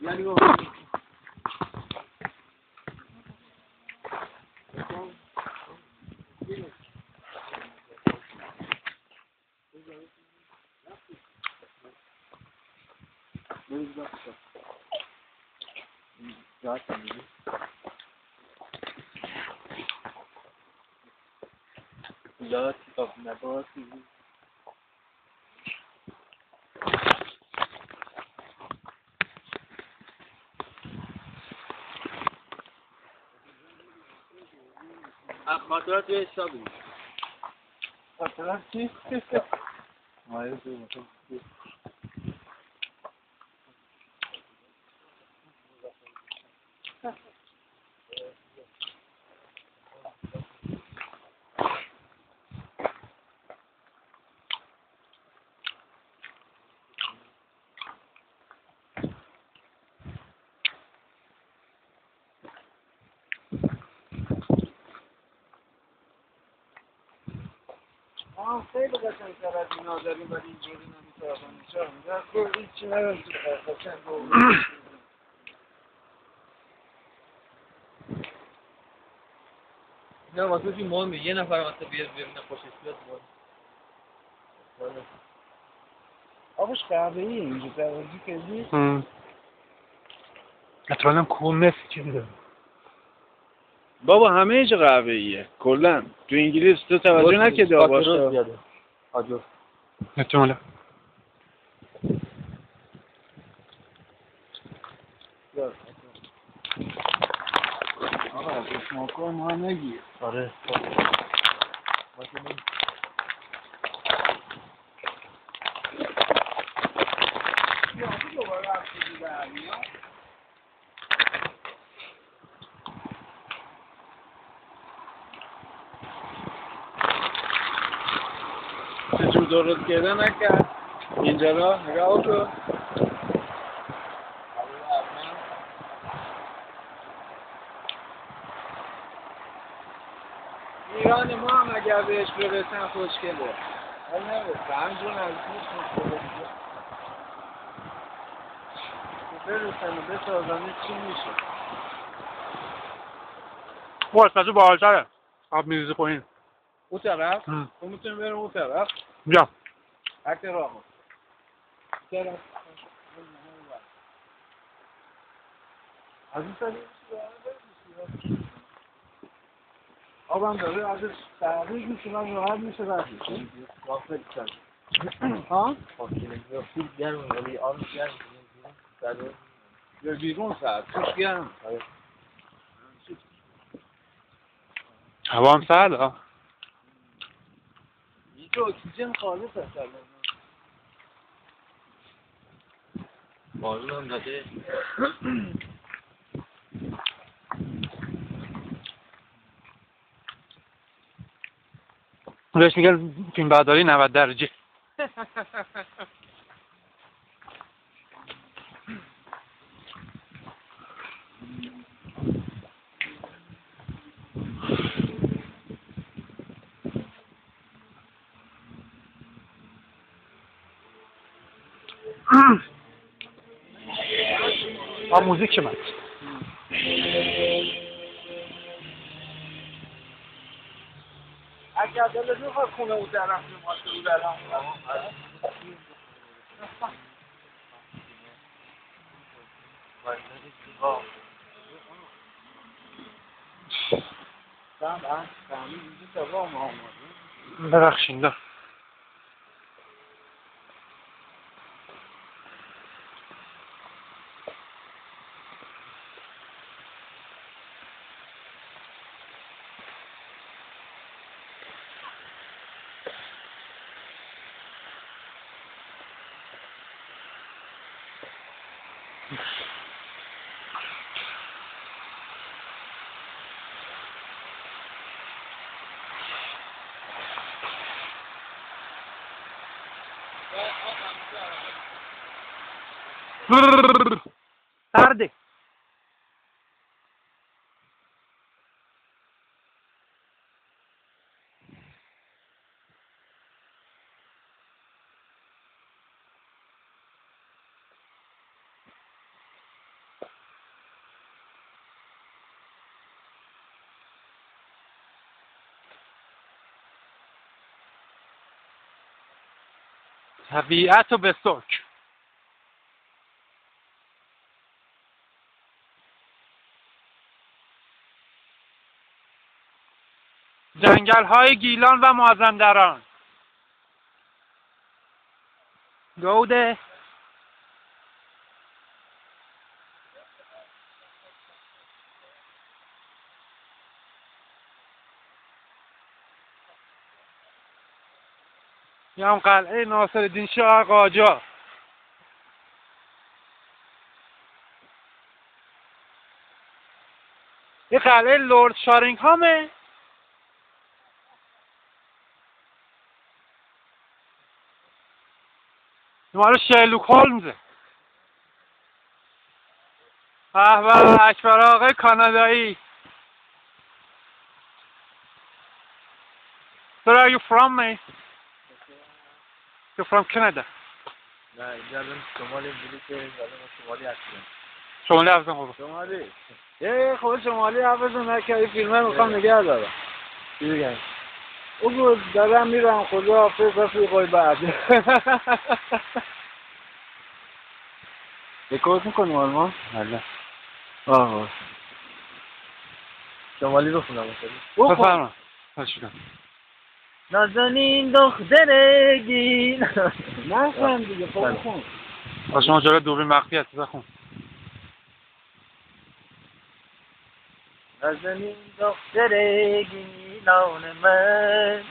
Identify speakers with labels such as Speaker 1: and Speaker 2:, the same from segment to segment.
Speaker 1: یعنی بابا Lot of نباتی خاطرات یه حسابی خاطرات چی؟ مایه تو مطمئن خیلی قشنگ تر از اینا داریم ولی اینجوری نمیتونم نشان هیچی ندارم تو قشنگ نه واسه چی مهمه یه نفر مثلا بیاد ببینه خوشش بیاد مهم آبش قهوه‌ایه اینجا قهوه‌ای کردی؟
Speaker 2: احتمالاً کومس چیزی داره.
Speaker 1: بابا همه ایجا قهوه‌ایه کلا تو انگلیس تو توجه نکردی آباش آجور
Speaker 2: احتمالاً
Speaker 1: آقا بشماکو ما نگیر
Speaker 2: آره
Speaker 1: چجور درست کرده نکرد اینجا را نگاه کن ایران ما هم اگر بهش برسن خوشگله ولی نمیرسه همجور نزدیک خوشگله برسن و بسازنه چی میشه
Speaker 2: باز پس بالاتره آب میریزه پایین
Speaker 1: اون طرف؟ تو میتونی بریم اون طرف؟
Speaker 2: بیا
Speaker 1: حتی راه طرف از این طریق آبم داره ازش تحقیق میشه من راحت میشه رد میشه رافت کرد ها؟
Speaker 3: خیلی گرمه ولی آب گرمه
Speaker 1: یا بیرون سرد توش گرم
Speaker 2: هوا هم سرد ها
Speaker 1: اینجا اکسیژن خالص هست
Speaker 3: بارون هم داده
Speaker 2: بهش میگن فیلم برداری 90 درجه موزیک من
Speaker 1: اگر دلت میخواد خونه او طرف میخواد او طرف
Speaker 2: ببخشید tarde طبیعت و به سک. جنگل های گیلان و مازندران. گوده یا هم قلعه ناصرالدین شاه قاجار. یه قلعه لورد شارینگهامه. مال شرلوک هولمزه. به اکبر آقای کانادایی. Where are you from, mate? You're from Canada.
Speaker 3: نه اینجا الان شمال اینجوری که الان شمالی هستیم.
Speaker 2: شمالی هستم خوبه.
Speaker 1: شمالی یه خود شمالی حافظم نکردی فیلمه میخوام نگه دارم.
Speaker 3: چی بگم؟
Speaker 1: او دارم میرم خدا حافظ رفیقای بعد. رکورد میکنیم آلمان؟
Speaker 3: بله.
Speaker 1: آه
Speaker 3: شمالی بخونم مثلا.
Speaker 2: بفرما. تشکرم.
Speaker 3: نازنین دخترگی
Speaker 1: نه خون دیگه خون.
Speaker 2: با شما جلوی دوربین مخفی هستی بخون.
Speaker 3: نازنین دخترگی نان من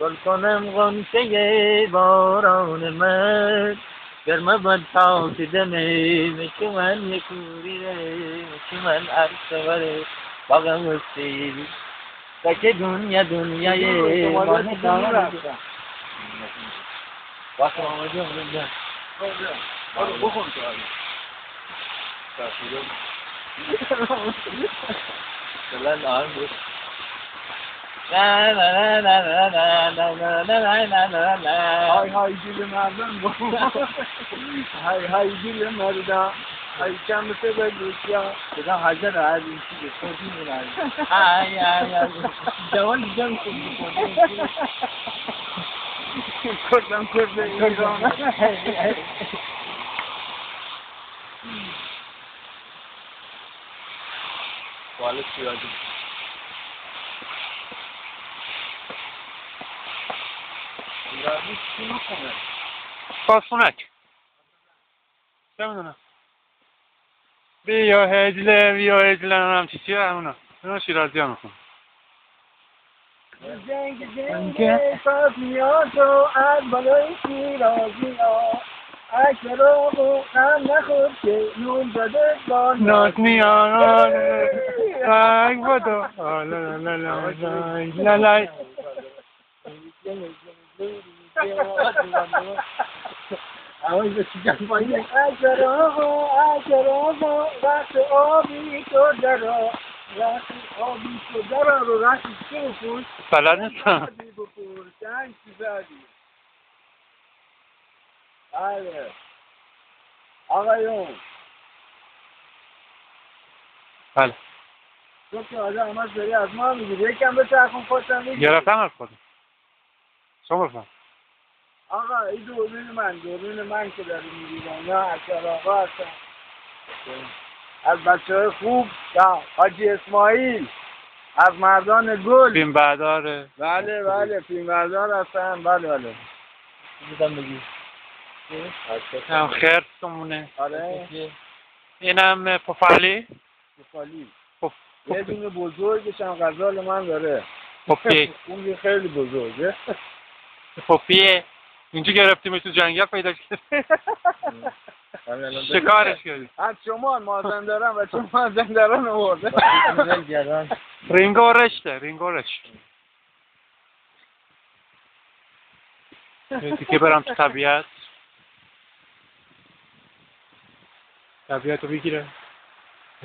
Speaker 3: گل کنم غنچه باران من گرمه بد تا که دمه مثل من یک کوریره مثل من عرصه باغم استی که دنیای من دارم وقت آمده اونجا
Speaker 1: بخون تو
Speaker 3: کلن آن بود لا لا لا لا لا لا لا لا لا لا
Speaker 1: های های دل مردم های های دل مردم های کم سے بگوشیا
Speaker 3: کدام حاضر از این چیز خودی می‌رای ای ای ای جوان جان کنی
Speaker 1: کردم ایران
Speaker 3: سوال سیاسی
Speaker 1: ایرانی چی میکنه؟
Speaker 2: پاسونک. چه میدونم. بیا هجله نمیم چیه همونا. اونا شیرازی ها میخون.
Speaker 1: جنگ پس میاد تو از بالای شیرازی ها اکبر آقا هم نخور که نون زده با
Speaker 2: ناز میان رنگ بدا لالای
Speaker 1: اکبر آقا وقت آبی تو درا وقت آبی تو درا رو وقتی چه بپوش
Speaker 2: بلد نیستم.
Speaker 1: بپوش جنگ چی زدی بله آقایون
Speaker 2: بله
Speaker 1: تو که آدم همش داری از ما میگیری یکم به چرخون خودتم میگیری
Speaker 2: گرفتم از خودم. شما بفهم.
Speaker 1: آقا این دوربین من که داری میگیری یا اکبر آقا هستن از بچه خوب یا حاجی اسماعیل از مردان گل
Speaker 2: فیلم برداره.
Speaker 1: بله فیلم بردار هستن بله
Speaker 3: بودم بگی
Speaker 2: هم خرسمونه.
Speaker 1: آره
Speaker 2: اینم پفالی.
Speaker 1: پفالی یه دونه بزرگش هم غزال من داره
Speaker 2: پفی.
Speaker 1: اون خیلی بزرگه
Speaker 2: پفیه. اینجا گرفتیمش تو جنگل پیدا کردیم. شکارش کردیم.
Speaker 1: از شما مازندران و چون مازندران آورده
Speaker 2: رینگو رشته. دیگه برم تو طبیعت رو بگیره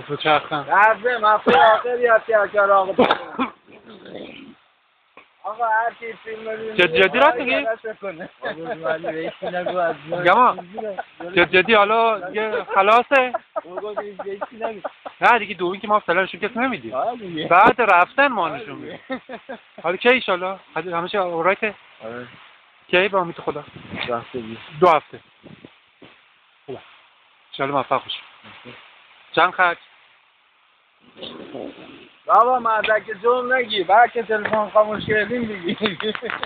Speaker 2: تو چرخم
Speaker 1: رفتم هفته آخری هستی اکبر آقا هر کی فیلم ببینه
Speaker 2: جدی راست میگی؟ جدی حالا یه خلاصه؟ نه دیگه دومی که ما فلانشون کسی نمیدیم بعد رفتن ما نشون میدیم. حالا که ایشالا همه چه اورایته؟ کی به امید خدا؟
Speaker 1: 2
Speaker 2: 2 هفته. خوبه. انشالله موفق باشی. چند خرج؟
Speaker 1: بابا مدرک جرم نگی، بعد که تلفن خاموش کردیم بگی.